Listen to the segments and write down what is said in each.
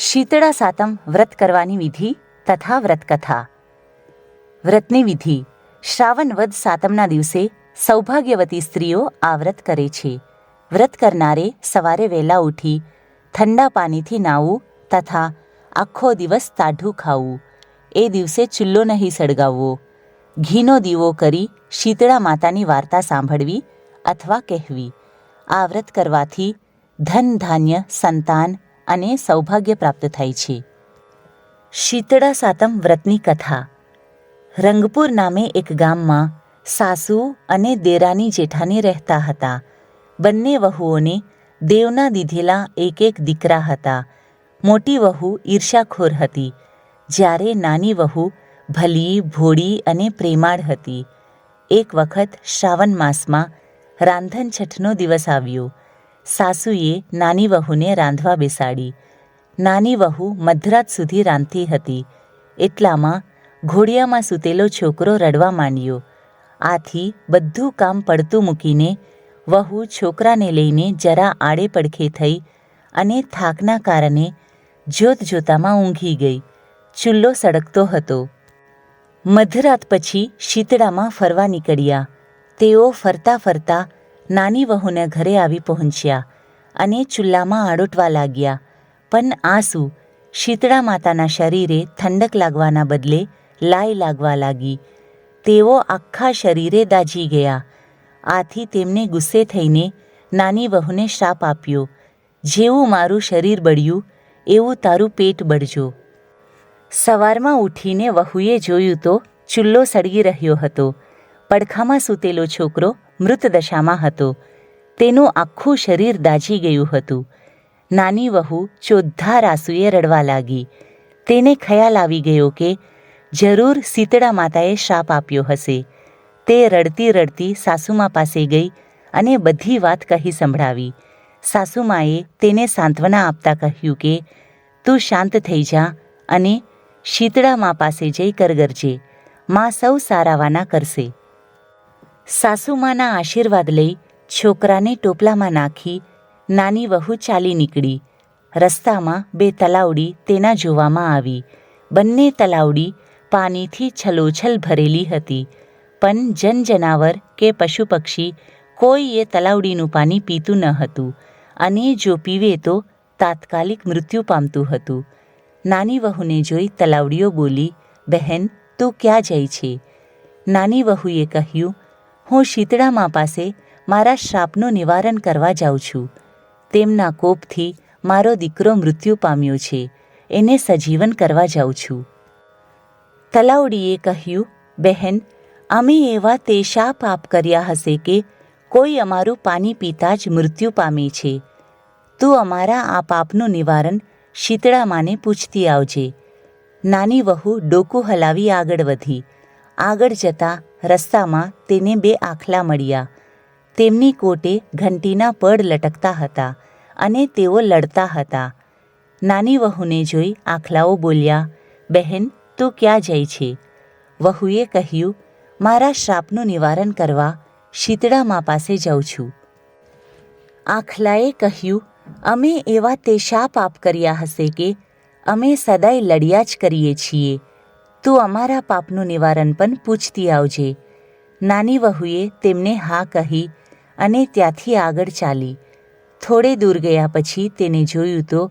શીતળા સાતમ વ્રત કરવાની વિધિ તથા વ્રતકથા. વ્રતની વિધિ. શ્રાવણ વદ સાતમના દિવસે સૌભાગ્યવતી સ્ત્રીઓ આ વ્રત કરે છે. વ્રત કરનારે સવારે વહેલા ઉઠી ઠંડા પાણીથી નાહવું તથા આખો દિવસ તાઢું ખાવું. એ દિવસે ચૂલ્લો નહીં સળગાવવો. ઘીનો દીવો કરી શીતળા માતાની વાર્તા સાંભળવી અથવા કહેવી. આ વ્રત કરવાથી ધન ધાન્ય સંતાન અને સૌભાગ્ય પ્રાપ્ત થાય છે. શીતળા સાતમ વ્રતની કથા. રંગપુર નામે એક ગામમાં સાસુ અને દેરાની જેઠાની રહેતા હતા. બંને વહુઓને દેવના દીધેલા એક એક દીકરા હતા. મોટી વહુ ઈર્ષાખોર હતી, જ્યારે નાની વહુ ભલી ભોળી અને પ્રેમાળ હતી. એક વખત શ્રાવણ માસમાં રાંધણ છઠનો દિવસ આવ્યો. સાસુએ નાની વહુને રાંધવા બેસાડી. નાની વહુ મધરાત સુધી રાંધતી હતી. એટલામાં ઘોડિયામાં સૂતેલો છોકરો રડવા માંડ્યો. આથી બધું કામ પડતું મૂકીને વહુ છોકરાને લઈને જરા આડે પડખે થઈ અને થાકના કારણે જોતજોતામાં ઊંઘી ગઈ. ચૂલ્લો સળગતો હતો. મધરાત પછી શીતળામાં ફરવા નીકળ્યા. તેઓ ફરતા ફરતા નાની વહુને ઘરે આવી પહોંચ્યા અને ચૂલ્લામાં આડોટવા લાગ્યા. પણ આ શું, શીતળા માતાના શરીરે ઠંડક લાગવાના બદલે લાય લાગવા લાગી. તેઓ આખા શરીરે દાઝી ગયા. આથી તેમને ગુસ્સે થઈને નાની વહુને શ્રાપ આપ્યો, જેવું મારું શરીર બળ્યું એવું તારું પેટ બળજો. સવારમાં ઉઠીને વહુએ જોયું તો ચૂલ્લો સળગી રહ્યો હતો. પડખામાં સૂતેલો છોકરો મૃત દશામાં હતો. તેનું આખું શરીર દાઝી ગયું હતું. નાની વહુ ચોદ્ધાર આંસુએ રડવા લાગી. તેને ખ્યાલ આવી ગયો કે જરૂર શીતળા માતાએ શ્રાપ આપ્યો હશે. તે રડતી રડતી સાસુમા પાસે ગઈ અને બધી વાત કહી સંભળાવી. સાસુમાએ તેને સાંત્વના આપતા કહ્યું કે તું શાંત થઈ જા અને શીતળા મા પાસે જઈ કરગરજે. મા સૌ સારાવાના કરશે. સાસુમાના આશીર્વાદ લઈ છોકરાને ટોપલામાં નાખી નાની વહુ ચાલી નીકળી. રસ્તામાં બે તલાવડી તેના જોવામાં આવી. બંને તલાવડી પાણીથી છલોછલ ભરેલી હતી, પણ જનજનાવર કે પશુ પક્ષી કોઈ એ તલાવડીનું પાણી પીતું ન હતું અને જો પીવે તો તાત્કાલિક મૃત્યુ પામતું હતું. નાની વહુને જોઈ તલાવડીઓ બોલી, બહેન તું ક્યાં જાય છે? નાની વહુએ કહ્યું, હું શીતળા મા પાસે મારા શ્રાપનું નિવારણ કરવા જાઉં છું. તેમના કોપથી મારો દીકરો મૃત્યુ પામ્યો છે, એને સજીવન કરવા જાઉં છું. તલાવડીએ કહ્યું, બહેન અમે એવા તે શા પાપ કર્યા હશે કે કોઈ અમારું પાણી પીતા જ મૃત્યુ પામે છે? તું અમારા આ પાપનું નિવારણ શીતળા માને પૂછતી આવજે. નાની વહુ ડોકું હલાવી આગળ વધી. આગળ જતાં રસ્તામાં તેને બે આખલા મળ્યા. તેમની કોટે ઘંટીના પડ લટકતા હતા અને તેઓ લડતા હતા. નાની વહુને જોઈ આખલાઓ બોલ્યા, બહેન તું ક્યાં જાય છે? વહુએ કહ્યું, મારા શ્રાપનું નિવારણ કરવા શીતળા મા પાસે જાઉં છું. આખલાએ કહ્યું, અમે એવા તે શા પાપ કર્યા હશે કે અમે સદાય લડ્યા જ કરીએ છીએ. તું અમારા પાપનું નિવારણ પણ પૂછતી આવજે. નાની વહુએ તેમને હા કહી અને ત્યાંથી આગળ ચાલી. થોડે દૂર ગયા પછી તેને જોયું તો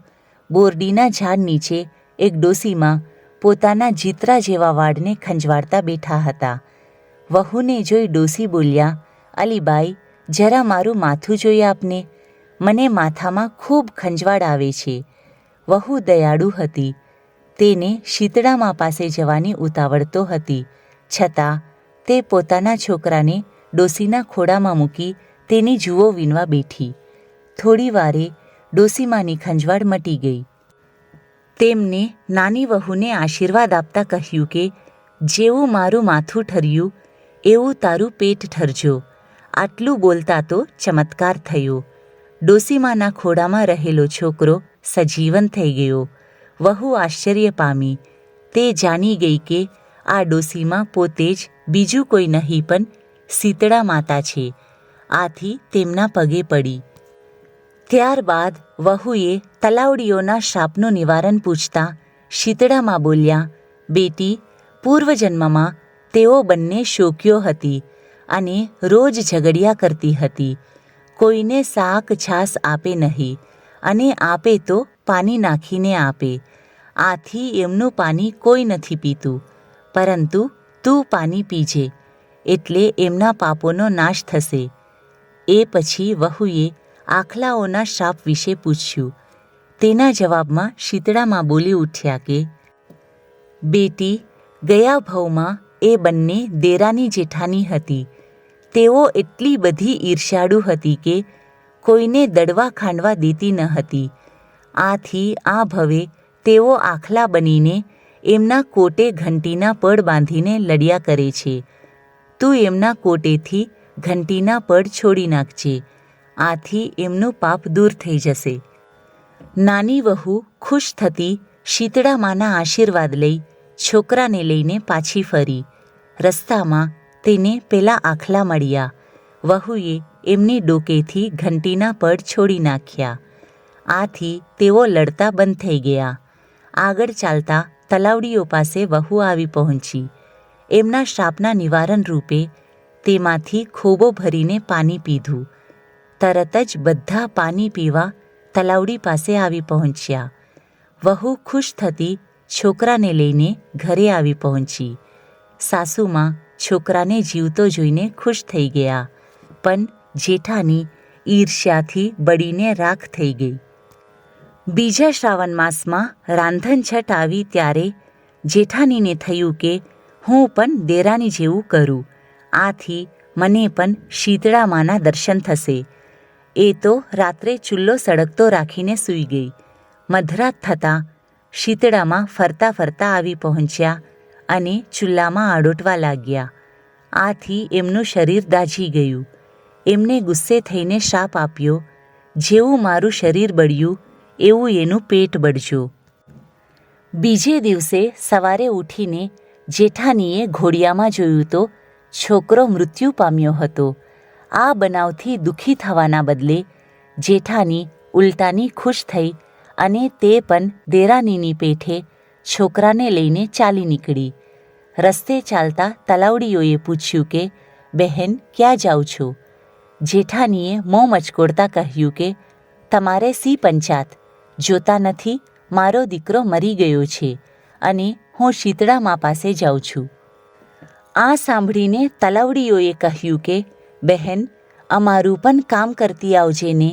બોરડીના ઝાડ નીચે એક ડોસીમાં પોતાના જીતરા જેવા વાળને ખંજવાળતા બેઠા હતા. વહુને જોઈ ડોસી બોલ્યા, અલીબાઈ જરા મારું માથું જોઈ આપને, મને માથામાં ખૂબ ખંજવાળ આવે છે. વહુ દયાળુ હતી. તેને શીતળા મા પાસે જવાની ઉતાવળ તો હતી, છતાં તે પોતાના છોકરાને ડોસીના ખોળામાં મૂકી તેની જુઓ વીણવા બેઠી. થોડી વારે ડોસીમાની ખંજવાળ મટી ગઈ. તેમને નાની વહુને આશીર્વાદ આપતા કહ્યું કે જેવું મારું માથું ઠર્યું એવું તારું પેટ ઠરજો. આટલું બોલતા તો ચમત્કાર થયો. ડોસીમાના ખોળામાં રહેલો છોકરો સજીવન થઈ ગયો. વહુ આશ્ચર્ય પામી. તે જાણી ગઈ કે આ ડોસીમાં પોતે જ બીજું કોઈ નહીં પણ શીતળા માતા છે. આથી તેમના પગે પડી. ત્યારબાદ વહુએ તલાવડીઓના શાપનું નિવારણ પૂછતા શીતળામાં બોલ્યા, બેટી, પૂર્વજન્મમાં તેઓ બંને શોકીઓ હતી અને રોજ ઝઘડ્યા કરતી હતી. કોઈને શાક છાસ આપે નહીં અને આપે તો પાણી નાખીને આપે. આથી એમનું પાણી કોઈ નથી પીતું, પરંતુ તું પાણી પીજે, એટલે એમના પાપોનો નાશ થશે. એ પછી વહુએ આખલાઓના શાપ વિશે પૂછ્યું. તેના જવાબમાં શીતળામાં બોલી ઉઠ્યા કે, બેટી, ગયા ભવમાં એ બંને દેરાની જેઠાની હતી. તેઓ એટલી બધી ઈર્ષ્યાળુ હતી કે કોઈને દડવા ખાંડવા દેતી ન હતી. આથી આ ભવે તેઓ આખલા બનીને એમના કોટે ઘંટીના પડ બાંધીને લડ્યા કરે છે. તું એમના કોટેથી ઘંટીના પડ છોડી નાખજે, આથી એમનું પાપ દૂર થઈ જશે. નાની વહુ ખુશ થતી શીતળામાના આશીર્વાદ લઈ છોકરાને લઈને પાછી ફરી. રસ્તામાં તેને પેલા આખલા મળ્યા. વહુએ એમની ડોકેથી ઘંટીના પડ છોડી નાખ્યા. આથી તેઓ લડતા બંધ થઈ ગયા. આગળ ચાલતા તલાવડીઓ પાસે વહુ આવી પહોંચી. એમના શાપના નિવારણ રૂપે તેમાંથી ખોબો ભરીને પાણી પીધું. તરત જ બધા પાણી પીવા તલાવડી પાસે આવી પહોંચ્યા. વહુ ખુશ થતી છોકરાને લઈને ઘરે આવી પહોંચી. સાસુમાં છોકરાને જીવતો જોઈને ખુશ થઈ ગયા, પણ જેઠાની ઈર્ષ્યાથી બળીને રાખ થઈ ગઈ. બીજા શ્રાવણ માસમાં રાંધણછઠ આવી ત્યારે જેઠાણીને થયું કે હું પણ દેરાની જેવું કરું, આથી મને પણ શીતળામાના દર્શન થશે. એ તો રાત્રે ચૂલ્લો સળગતો રાખીને સૂઈ ગઈ. મધરાત થતાં શીતળામાં ફરતા ફરતા આવી પહોંચ્યા અને ચૂલ્લામાં આડોટવા લાગ્યા. આથી એમનું શરીર દાઝી ગયું. એમને ગુસ્સે થઈને શાપ આપ્યો, જેવું મારું શરીર બળ્યું એવું એનું પેટ બળજો. બીજે દિવસે સવારે ઉઠીને જેઠાણીએ ઘોડિયામાં જોયું તો છોકરો મૃત્યુ પામ્યો હતો. આ બનાવથી દુઃખી થવાના બદલે જેઠાણી ઉલટાની ખુશ થઈ અને તે પણ દેરાનીની પેઠે છોકરાને લઈને ચાલી નીકળી. રસ્તે ચાલતા તલાવડીઓએ પૂછ્યું કે, બહેન, ક્યાં જાઓ છો? જેઠાણીએ મોં મચકોડતા કહ્યું કે, તમારે સી પંચાત, જોતા નથી મારો દીકરો મરી ગયો છે અને હું શીતળામા પાસે જાઉં છું. આ સાંભળીને તલાવડીઓએ કહ્યું કે, બહેન, અમારું પણ કામ કરતી આવજે ને.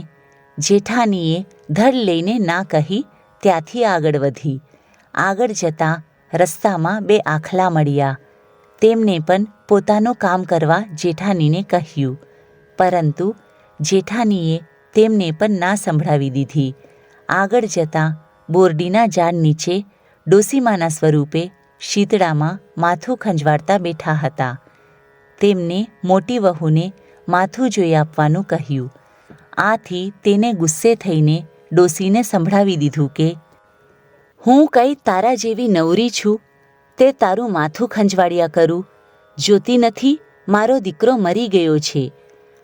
જેઠાણીએ ધડ લઈને ના કહી ત્યાંથી આગળ વધી. આગળ જતાં રસ્તામાં બે આખલા મળ્યા. તેમને પણ પોતાનું કામ કરવા જેઠાણીને કહ્યું, પરંતુ જેઠાણીએ તેમને પણ ના સંભળાવી દીધી. આગળ જતાં બોરડીના ઝાડ નીચે ડોસીમાના સ્વરૂપે શીતળામાં માથું ખંજવાળતા બેઠા હતા. તેમને મોટી વહુને માથું જોઈ આપવાનું કહ્યું. આથી તેને ગુસ્સે થઈને ડોસીને સંભળાવી દીધું કે, હું કંઈ તારા જેવી નવરી છું તે તારું માથું ખંજવાળ્યા કરું? જોતી નથી મારો દીકરો મરી ગયો છે?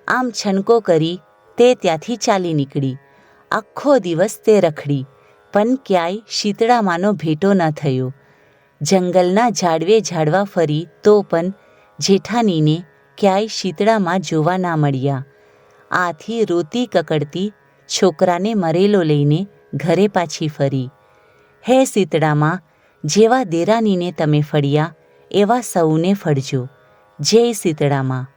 આમ છનકો કરી તે ત્યાંથી ચાલી નીકળી. આખો દિવસ તે રખડી, પણ ક્યાંય શીતળામાનો ભેટો ન થયો. જંગલના ઝાડવે ઝાડવા ફરી તો પણ જેઠાણીને ક્યાંય શીતળામાં જોવા ના મળ્યા. આથી રોતી કકડતી છોકરાને મરેલો લઈને ઘરે પાછી ફરી. હે શીતળામાં, જેવા દેરાનીને તમે ફળ્યા એવા સૌને ફળજો. જય શીતળામાં.